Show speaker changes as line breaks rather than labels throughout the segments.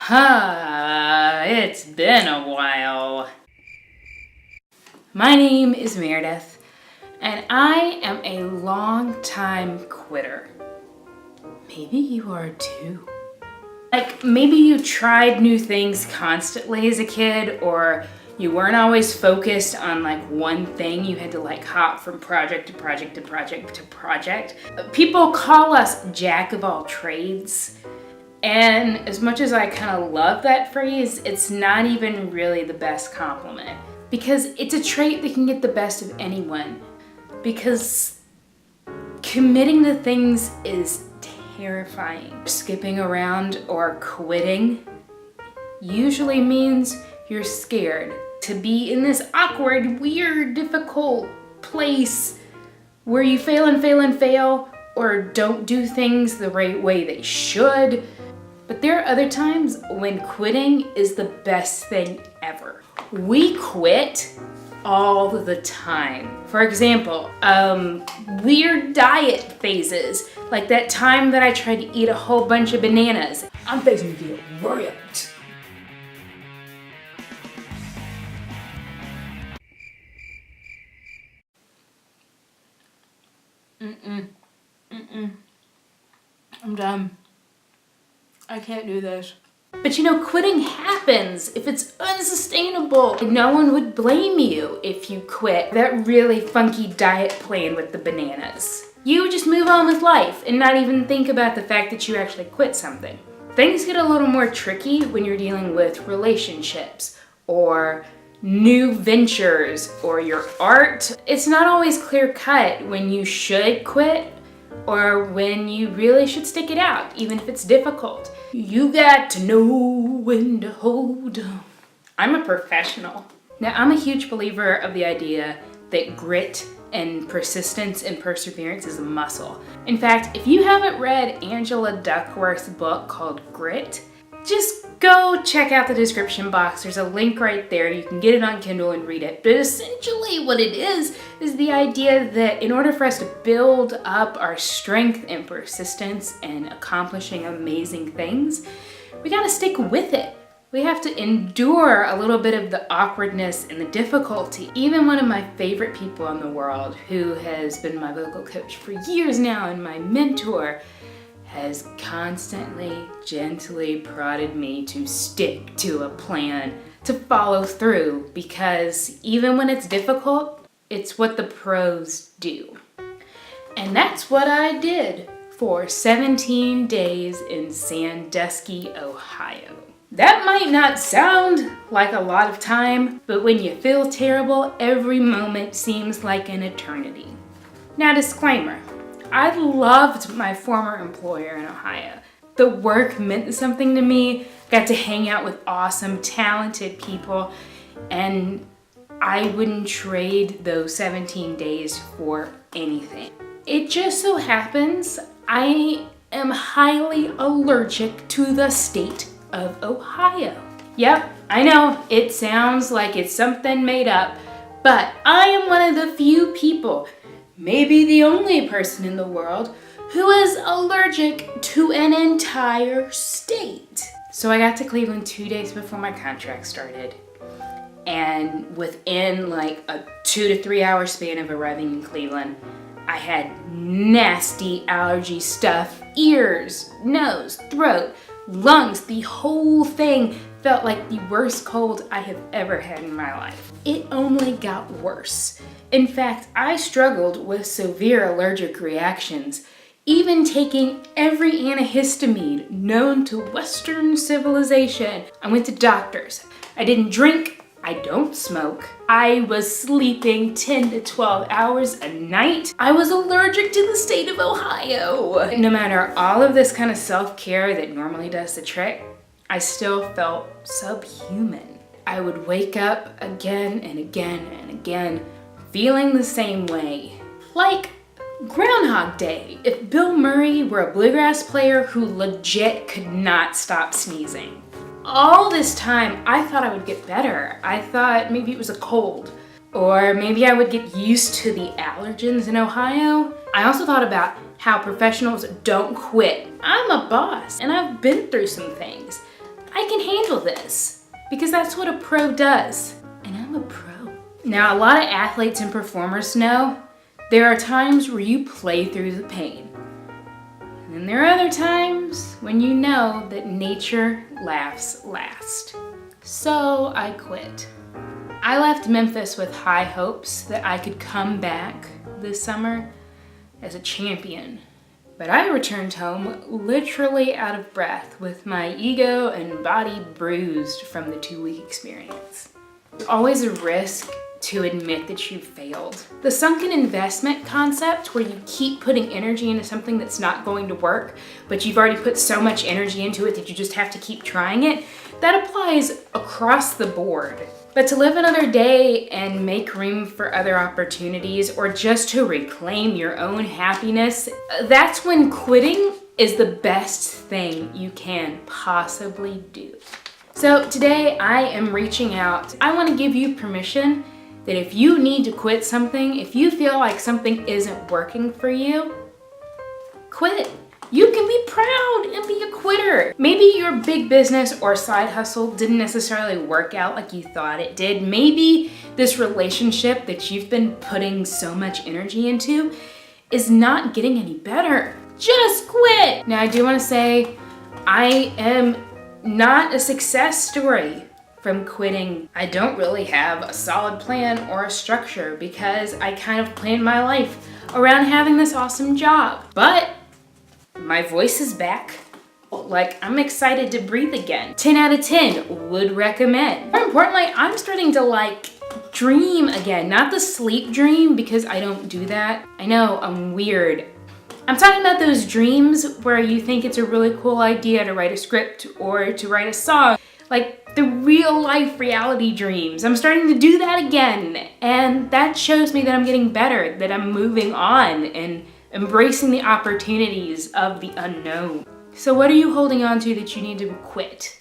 It's been a while. My name is Meredith, and I am a long-time quitter. Maybe you are too. Like, maybe you tried new things constantly as a kid, or you weren't always focused on like one thing. You had to like hop from project to project to project to project. People call us jack of all trades. And as much as I kind of love that phrase, it's not even really the best compliment, because it's a trait that can get the best of anyone. Because committing to things is terrifying. Skipping around or quitting usually means you're scared to be in this awkward, weird, difficult place where you fail and fail and fail, or don't do things the right way they should. But there are other times when quitting is the best thing ever. We quit all the time. For example, weird diet phases, like that time that I tried to eat a whole bunch of bananas. I'm facing to get ripped. I'm done. I can't do this. But you know, quitting happens if it's unsustainable. No one would blame you if you quit that really funky diet plan with the bananas. You would just move on with life and not even think about the fact that you actually quit something. Things get a little more tricky when you're dealing with relationships or new ventures or your art. It's not always clear cut when you should quit or when you really should stick it out, even if it's difficult. You got to know when to hold on. I'm a professional. Now, I'm a huge believer of the idea that grit and persistence and perseverance is a muscle. In fact, if you haven't read Angela Duckworth's book called Grit, just go check out the description box. There's a link right there. You can get it on Kindle and read it. But essentially what it is the idea that in order for us to build up our strength and persistence and accomplishing amazing things, we gotta stick with it. We have to endure a little bit of the awkwardness and the difficulty. Even one of my favorite people in the world, who has been my vocal coach for years now and my mentor, has constantly, gently prodded me to stick to a plan, to follow through, because even when it's difficult, it's what the pros do. And that's what I did for 17 days in Sandusky, Ohio. That might not sound like a lot of time, but when you feel terrible, every moment seems like an eternity. Now, disclaimer. I loved my former employer in Ohio. The work meant something to me. Got to hang out with awesome, talented people, and I wouldn't trade those 17 days for anything. It just so happens I am highly allergic to the state of Ohio. Yep, I know it sounds like it's something made up, but I am one of the few people, maybe the only person in the world, who is allergic to an entire state. So I got to Cleveland 2 days before my contract started. And within like a 2 to 3 hour span of arriving in Cleveland, I had nasty allergy stuff, ears, nose, throat, lungs. The whole thing felt like the worst cold I have ever had in my life. It only got worse. In fact, I struggled with severe allergic reactions, even taking every antihistamine known to Western civilization. I went to doctors. I didn't drink. I don't smoke. I was sleeping 10 to 12 hours a night. I was allergic to the state of Ohio. No matter all of this kind of self-care that normally does the trick, I still felt subhuman. I would wake up again and again and again, feeling the same way. Like Groundhog Day, if Bill Murray were a bluegrass player who legit could not stop sneezing. All this time, I thought I would get better. I thought maybe it was a cold, or maybe I would get used to the allergens in Ohio. I also thought about how professionals don't quit. I'm a boss, and I've been through some things. I can handle this, because that's what a pro does. And I'm a pro. Now, a lot of athletes and performers know there are times where you play through the pain. And then there are other times when you know that nature laughs last. So I quit. I left Memphis with high hopes that I could come back this summer as a champion. But I returned home literally out of breath with my ego and body bruised from the 2-week experience. There's always a risk to admit that you failed. The sunken investment concept, where you keep putting energy into something that's not going to work, but you've already put so much energy into it that you just have to keep trying it, that applies across the board. But to live another day and make room for other opportunities, or just to reclaim your own happiness, that's when quitting is the best thing you can possibly do. So today I am reaching out. I want to give you permission that if you need to quit something, if you feel like something isn't working for you, quit. You can be proud and be a quitter. Maybe your big business or side hustle didn't necessarily work out like you thought it did. Maybe this relationship that you've been putting so much energy into is not getting any better. Just quit. Now, I do want to say I am not a success story from quitting. I don't really have a solid plan or a structure because I kind of planned my life around having this awesome job. But my voice is back. Like, I'm excited to breathe again. 10 out of 10 would recommend. More importantly, I'm starting to dream again. Not the sleep dream, because I don't do that. I know, I'm weird. I'm talking about those dreams where you think it's a really cool idea to write a script or to write a song. Like the real life reality dreams. I'm starting to do that again. And that shows me that I'm getting better, that I'm moving on and embracing the opportunities of the unknown. So what are you holding on to that you need to quit?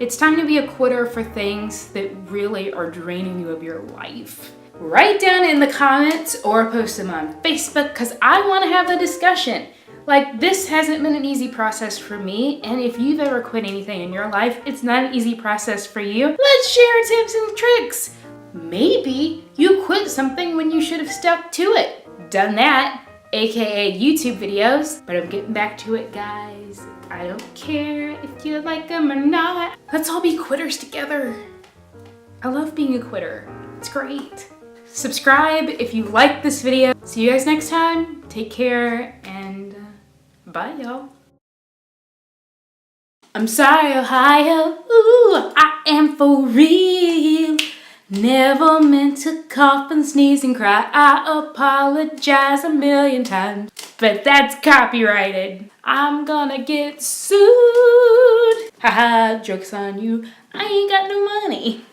It's time to be a quitter for things that really are draining you of your life. Write down in the comments or post them on Facebook, because I want to have the discussion. Like, this hasn't been an easy process for me, and if you've ever quit anything in your life, it's not an easy process for you. Let's share tips and tricks. Maybe you quit something when you should have stuck to it. Done that, aka YouTube videos. But I'm getting back to it, guys. I don't care if you like them or not. Let's all be quitters together. I love being a quitter. It's great. Subscribe if you like this video. See you guys next time. Take care and bye, y'all. I'm sorry, Ohio. Ooh, I am for real. Never meant to cough and sneeze and cry. I apologize 1,000,000 times, but that's copyrighted. I'm gonna get sued. Haha, joke's on you. I ain't got no money.